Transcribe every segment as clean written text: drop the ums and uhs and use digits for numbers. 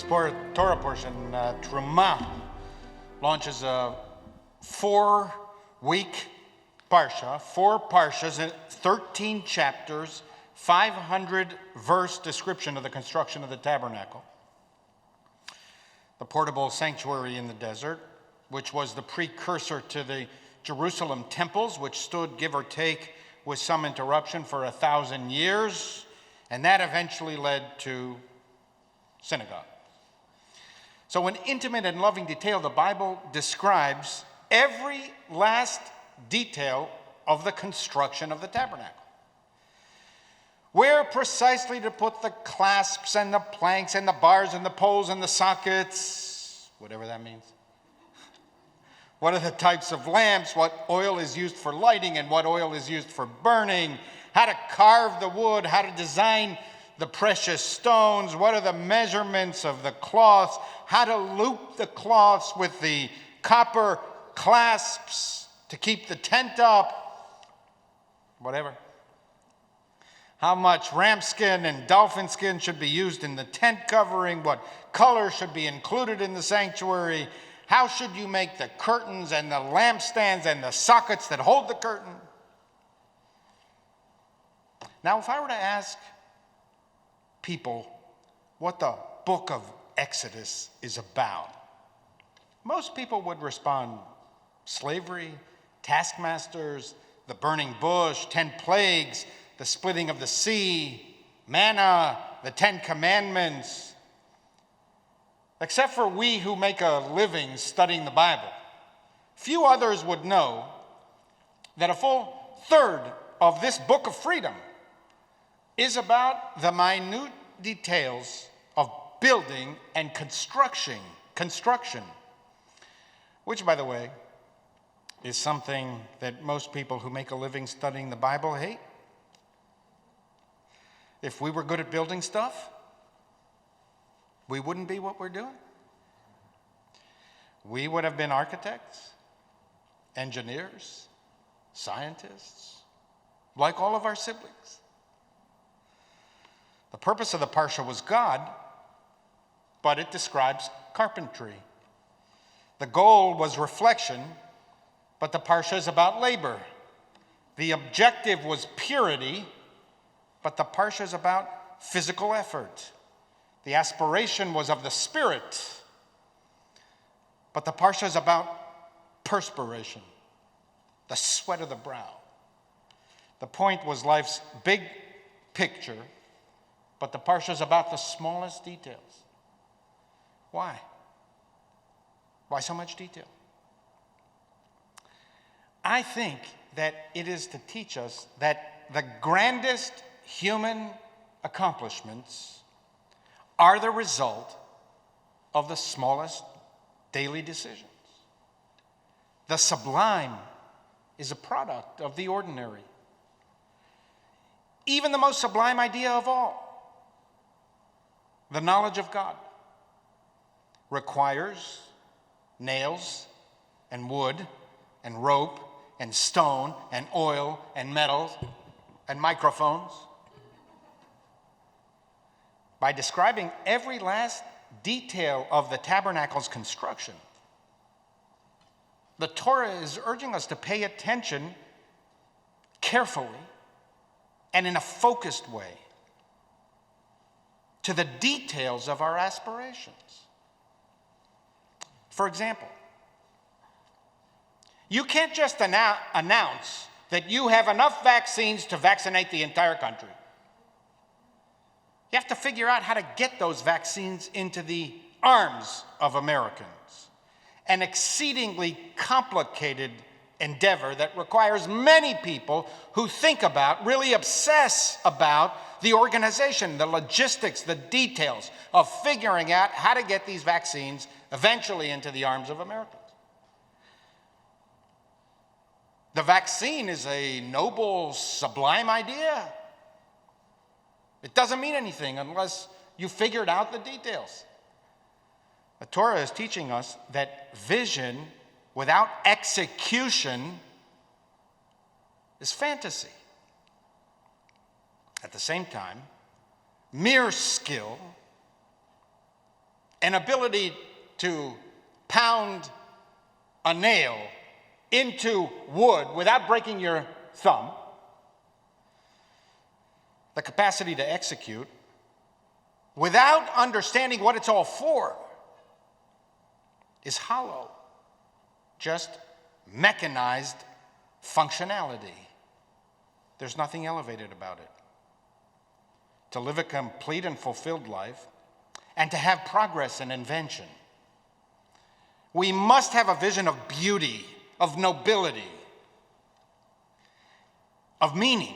week's Torah portion, Truma, launches a 4-week parsha, 4 parshas, and 13 chapters, 500-verse description of the construction of the tabernacle, the portable sanctuary in the desert, which was the precursor to the Jerusalem temples, which stood, give or take, with some interruption for 1,000 years, and that eventually led to synagogue. So in intimate and loving detail, the Bible describes every last detail of the construction of the tabernacle. Where precisely to put the clasps and the planks and the bars and the poles and the sockets, whatever that means. What are the types of lamps, what oil is used for lighting and what oil is used for burning, how to carve the wood, how to design the precious stones, what are the measurements of the cloths, how to loop the cloths with the copper clasps to keep the tent up, whatever. How much ram skin and dolphin skin should be used in the tent covering, what color should be included in the sanctuary, how should you make the curtains and the lampstands and the sockets that hold the curtain. Now, if I were to ask people what the book of Exodus is about, most people would respond slavery, taskmasters, the burning bush, 10 plagues, the splitting of the sea, manna, the 10 commandments. Except for we who make a living studying the Bible, few others would know that a full third of this book of freedom is about the minute details of building and construction, which, by the way, is something that most people who make a living studying the Bible hate. If we were good at building stuff, we wouldn't be what we're doing. We would have been architects, engineers, scientists, like all of our siblings. The purpose of the parsha was God, but it describes carpentry. The goal was reflection, but the parsha is about labor. The objective was purity, but the parsha is about physical effort. The aspiration was of the spirit, but the parsha is about perspiration, the sweat of the brow. The point was life's big picture, but the parsha is about the smallest details. Why? Why so much detail? I think that it is to teach us that the grandest human accomplishments are the result of the smallest daily decisions. The sublime is a product of the ordinary. Even the most sublime idea of all, the knowledge of God, requires nails and wood and rope and stone and oil and metals and microphones. By describing every last detail of the tabernacle's construction, the Torah is urging us to pay attention carefully and in a focused way to the details of our aspirations. For example, you can't just announce that you have enough vaccines to vaccinate the entire country. You have to figure out how to get those vaccines into the arms of Americans. An exceedingly complicated endeavor that requires many people who think about, really obsess about the organization, the logistics, the details of figuring out how to get these vaccines eventually into the arms of Americans. The vaccine is a noble, sublime idea. It doesn't mean anything unless you figured out the details. The Torah is teaching us that vision without execution is fantasy. At the same time, mere skill an ability to pound a nail into wood without breaking your thumb, the capacity to execute without understanding what it's all for, is hollow, just mechanized functionality. There's nothing elevated about it. To live a complete and fulfilled life and to have progress and invention, we must have a vision of beauty, of nobility, of meaning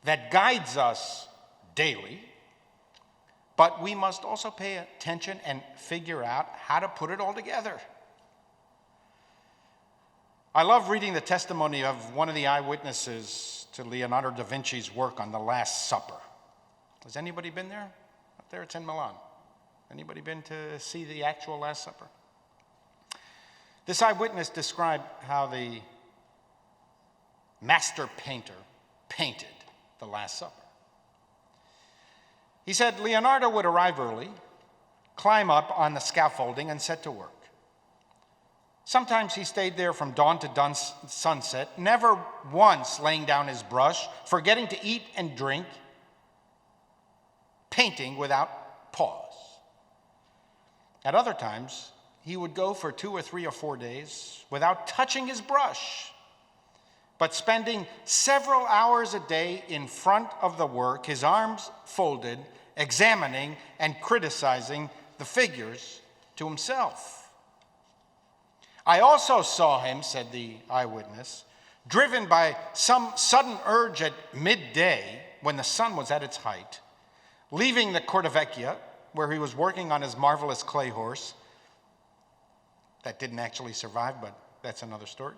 that guides us daily, but we must also pay attention and figure out how to put it all together. I love reading the testimony of one of the eyewitnesses to Leonardo da Vinci's work on the Last Supper. Has anybody been there? Up there, it's in Milan. Anybody been to see the actual Last Supper? This eyewitness described how the master painter painted the Last Supper. He said Leonardo would arrive early, climb up on the scaffolding, and set to work. Sometimes he stayed there from dawn to sunset, never once laying down his brush, forgetting to eat and drink, painting without pause. At other times, he would go for 2 or 3 or 4 days without touching his brush, but spending several hours a day in front of the work, his arms folded, examining and criticizing the figures to himself. I also saw him, said the eyewitness, driven by some sudden urge at midday when the sun was at its height, leaving the Cortevecchia, where he was working on his marvelous clay horse, that didn't actually survive, but that's another story.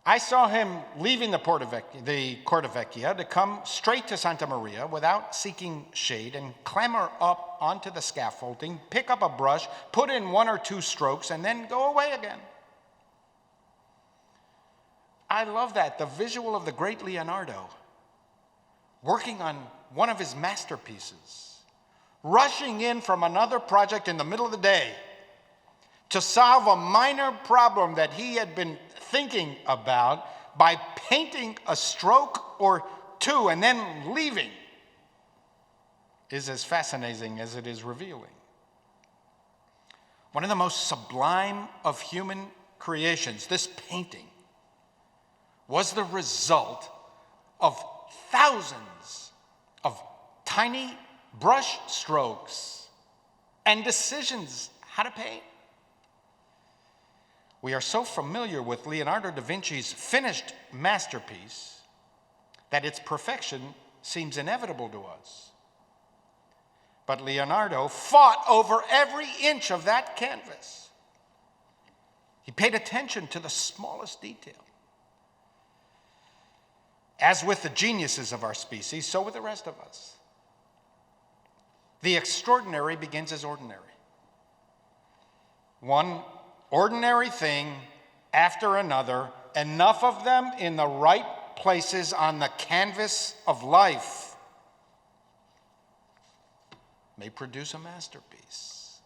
I saw him leaving the Cortevecchia to come straight to Santa Maria without seeking shade and clamber up onto the scaffolding, pick up a brush, put in 1 or 2 strokes, and then go away again. I love that, the visual of the great Leonardo working on one of his masterpieces, rushing in from another project in the middle of the day to solve a minor problem that he had been thinking about by painting a stroke or 2 and then leaving is as fascinating as it is revealing. One of the most sublime of human creations, this painting, was the result of thousands of tiny brush strokes and decisions how to paint. We are so familiar with Leonardo da Vinci's finished masterpiece that its perfection seems inevitable to us. But Leonardo fought over every inch of that canvas. He paid attention to the smallest detail. As with the geniuses of our species, so with the rest of us. The extraordinary begins as ordinary. One ordinary thing after another, enough of them in the right places on the canvas of life may produce a masterpiece.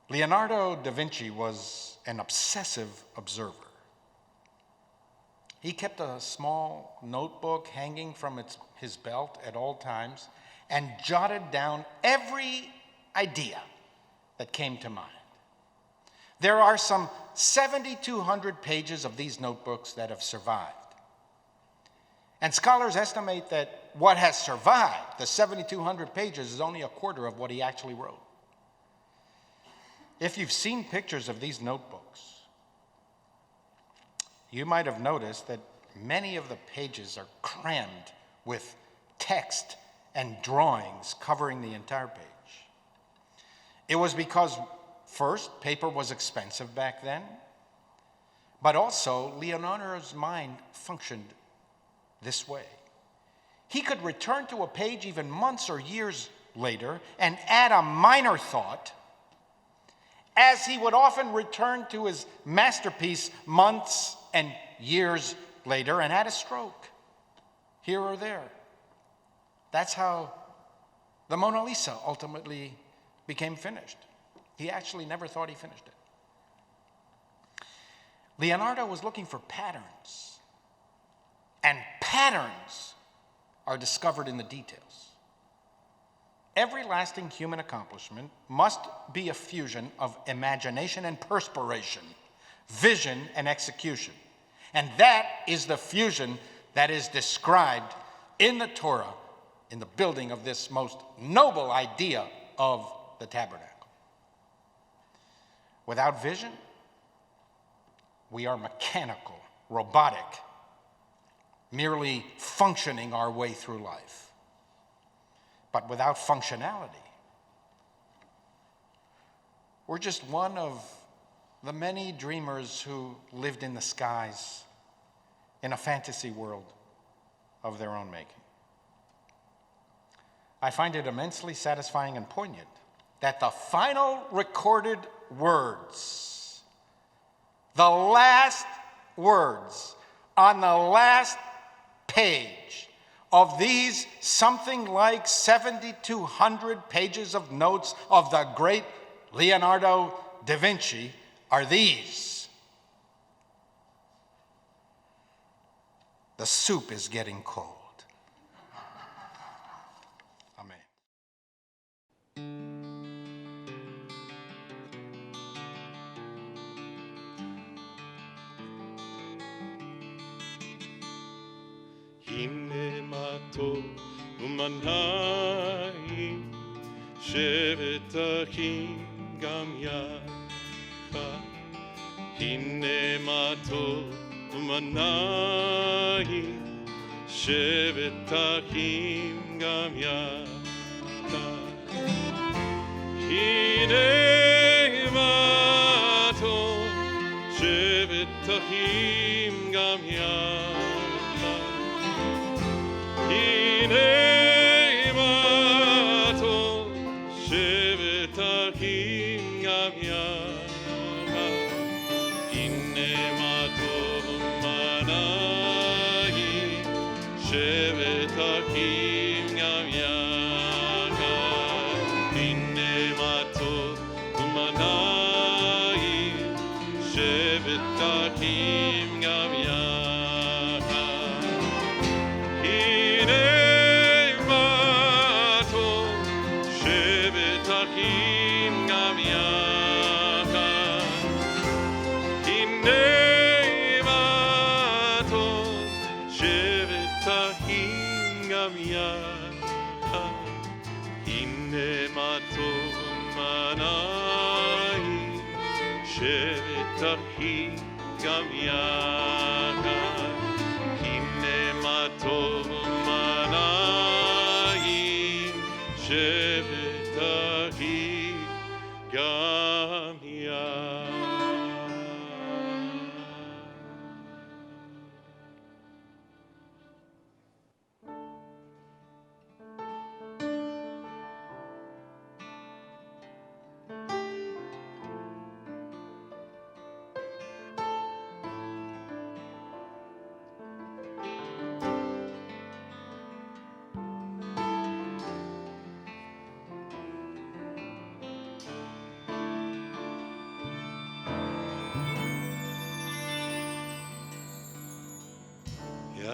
Leonardo da Vinci was an obsessive observer. He kept a small notebook hanging from his belt at all times and jotted down every idea that came to mind. There are some 7,200 pages of these notebooks that have survived. And scholars estimate that what has survived, the 7,200 pages, is only a quarter of what he actually wrote. If you've seen pictures of these notebooks, you might have noticed that many of the pages are crammed with text and drawings covering the entire page. It was because, first, paper was expensive back then, but also Leonardo's mind functioned this way. He could return to a page even months or years later and add a minor thought, as he would often return to his masterpiece months and years later and add a stroke here or there. That's how The Mona Lisa ultimately became finished. He actually never thought he finished it. Leonardo was looking for patterns, and patterns are discovered in the details. Every lasting human accomplishment must be a fusion of imagination and perspiration, vision and execution. And that is the fusion that is described in the Torah in the building of this most noble idea of the tabernacle. Without vision, we are mechanical, robotic, merely functioning our way through life. But without functionality, we're just one of the many dreamers who lived in the skies in a fantasy world of their own making. I find it immensely satisfying and poignant that the final recorded words, the last words on the last page of these something like 7,200 pages of notes of the great Leonardo da Vinci are these: the soup is getting cold. Amen. הנה מה טוב ומה נעים, שבת אחים גם יחד. הנה מה טוב ומה נעים, שבת אחים גם יחד. הנה מה טוב, שבת אחים גם יחד. הנה מה טוב, שבת אחים גם יחד. הנה מה טוב ומה נעים, שבת אחים גם יחד. הנה מה טוב ומה נעים, שבת אחים גם יחד. אחים גם יחד. הנה מה טוב ומה נעים, שבת אחים גם יחד.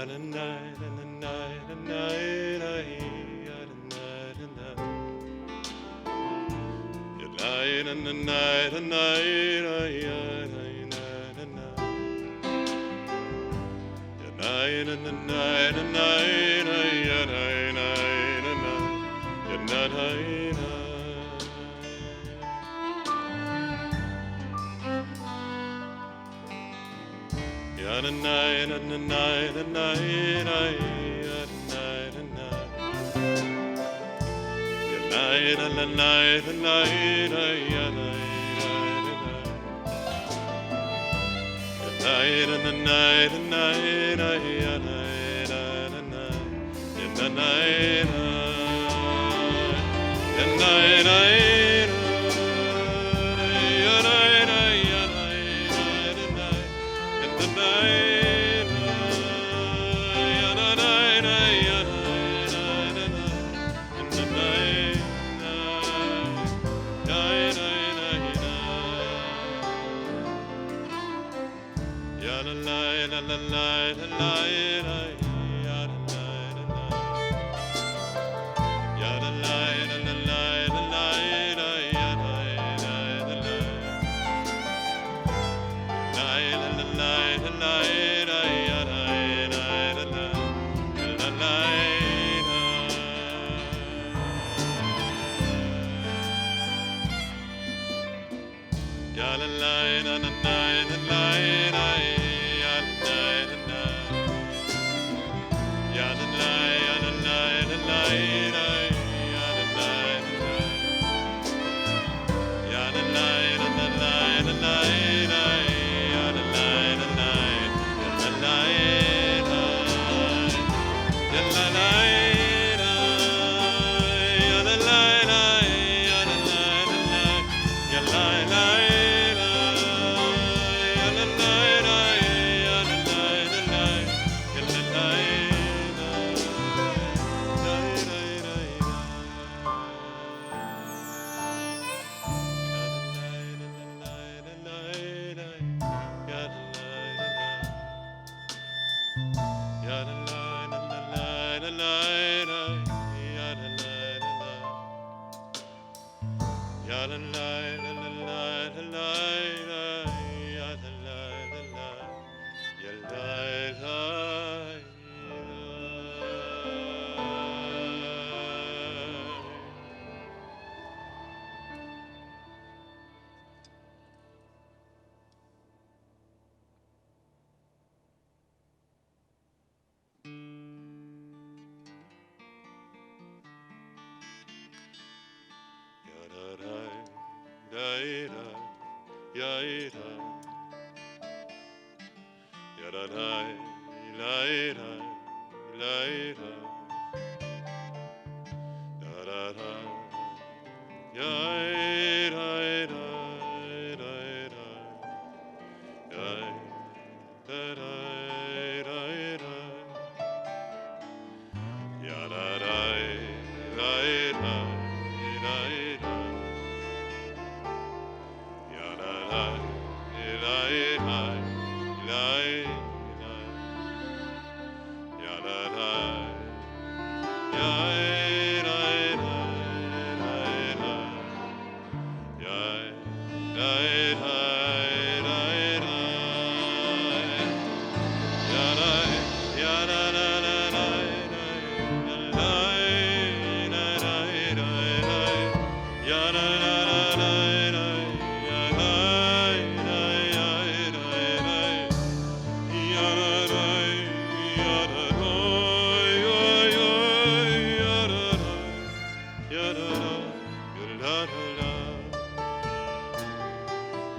The night and the night and night, the night and the night and the night and night, the night and the night and night, the night. The night and the night and night, the night and night, the night and the night and night, the night and the night and night, the night, the night. Tonight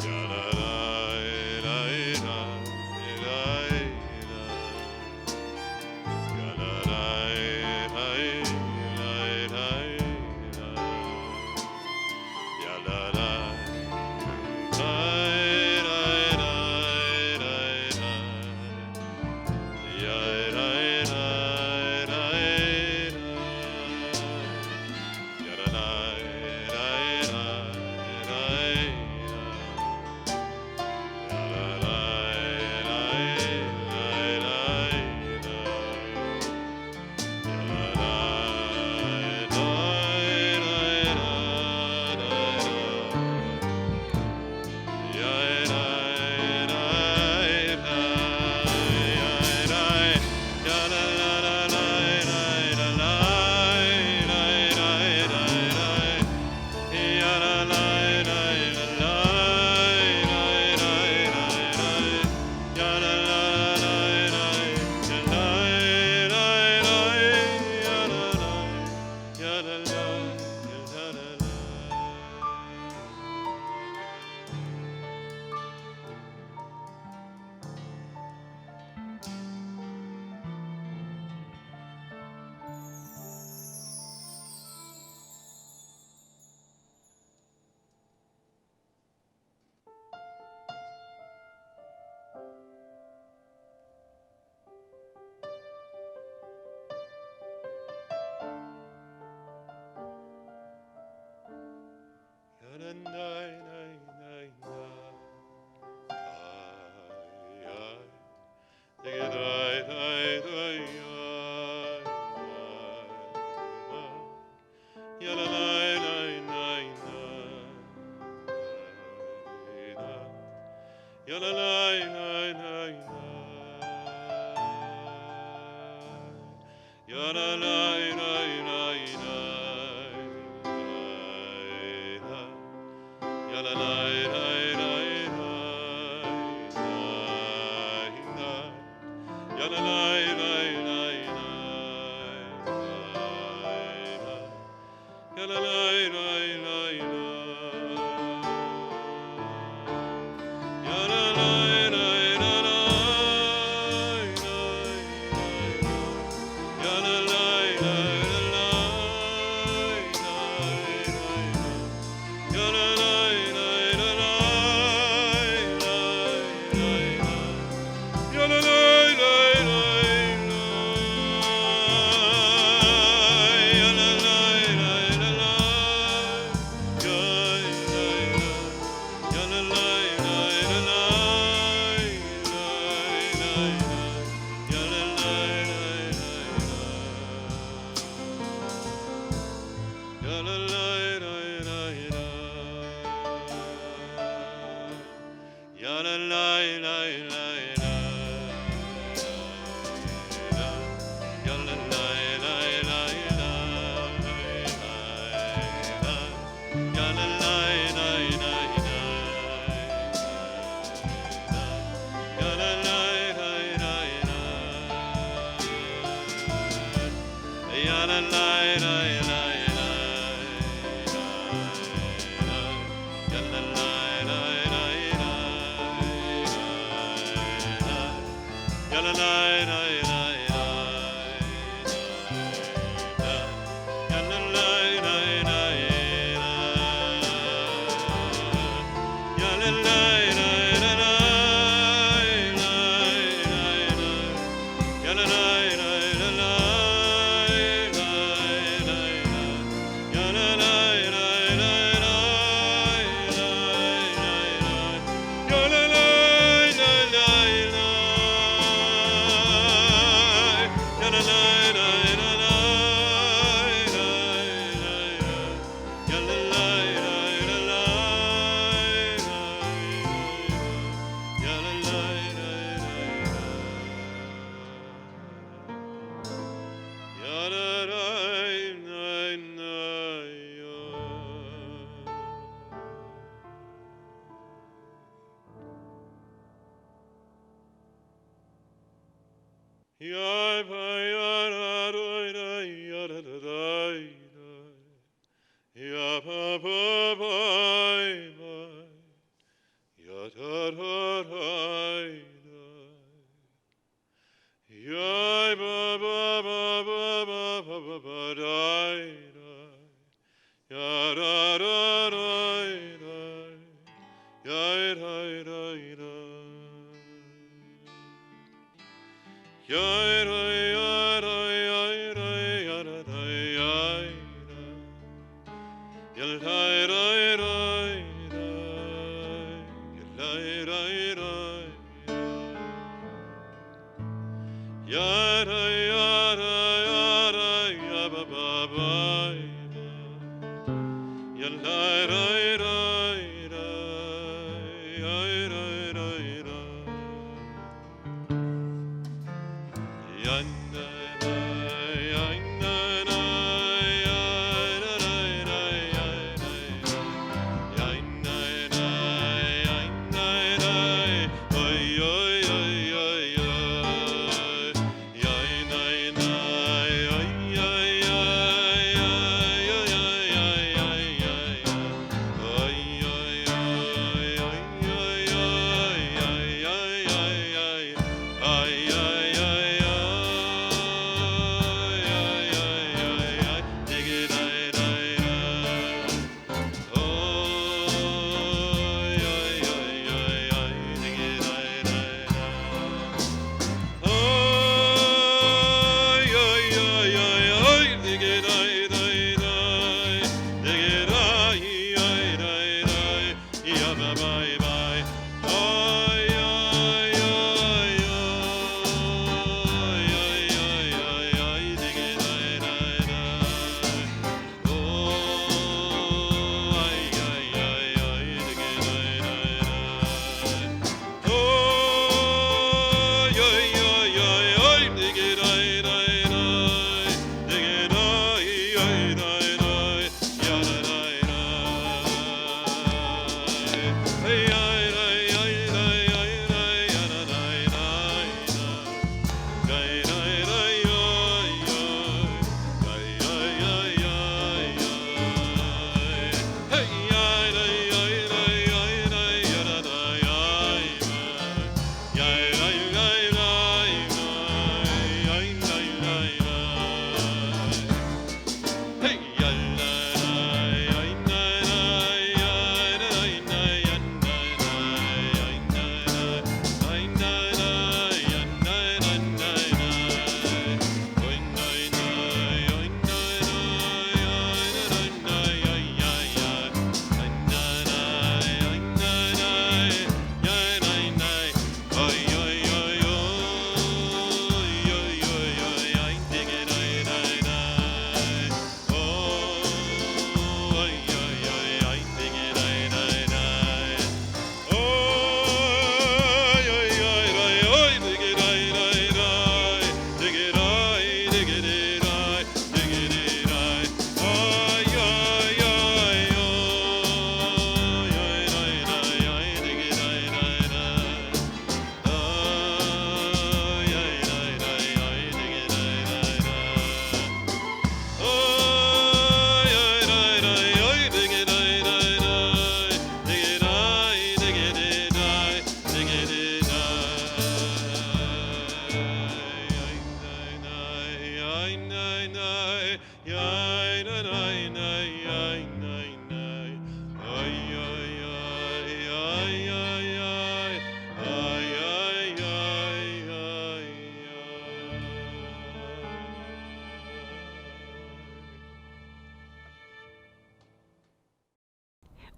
Ya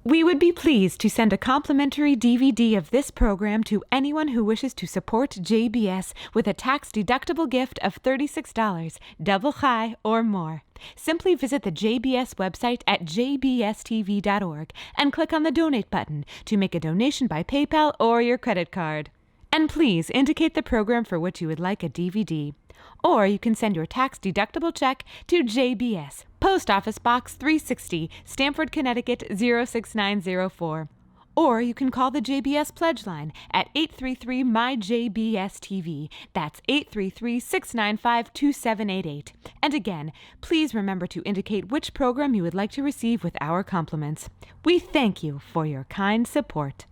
We would be pleased to send a complimentary DVD of this program to anyone who wishes to support JBS with a tax-deductible gift of $36, double high or more. Simply visit the JBS website at jbstv.org and click on the Donate button to make a donation by PayPal or your credit card. And please indicate the program for which you would like a DVD. Or you can send your tax-deductible check to JBS, Post Office Box 360, Stamford, Connecticut 06904. Or you can call the JBS Pledge Line at 833-MY-JBS-TV. That's 833-695-2788. And again, please remember to indicate which program you would like to receive with our compliments. We thank you for your kind support.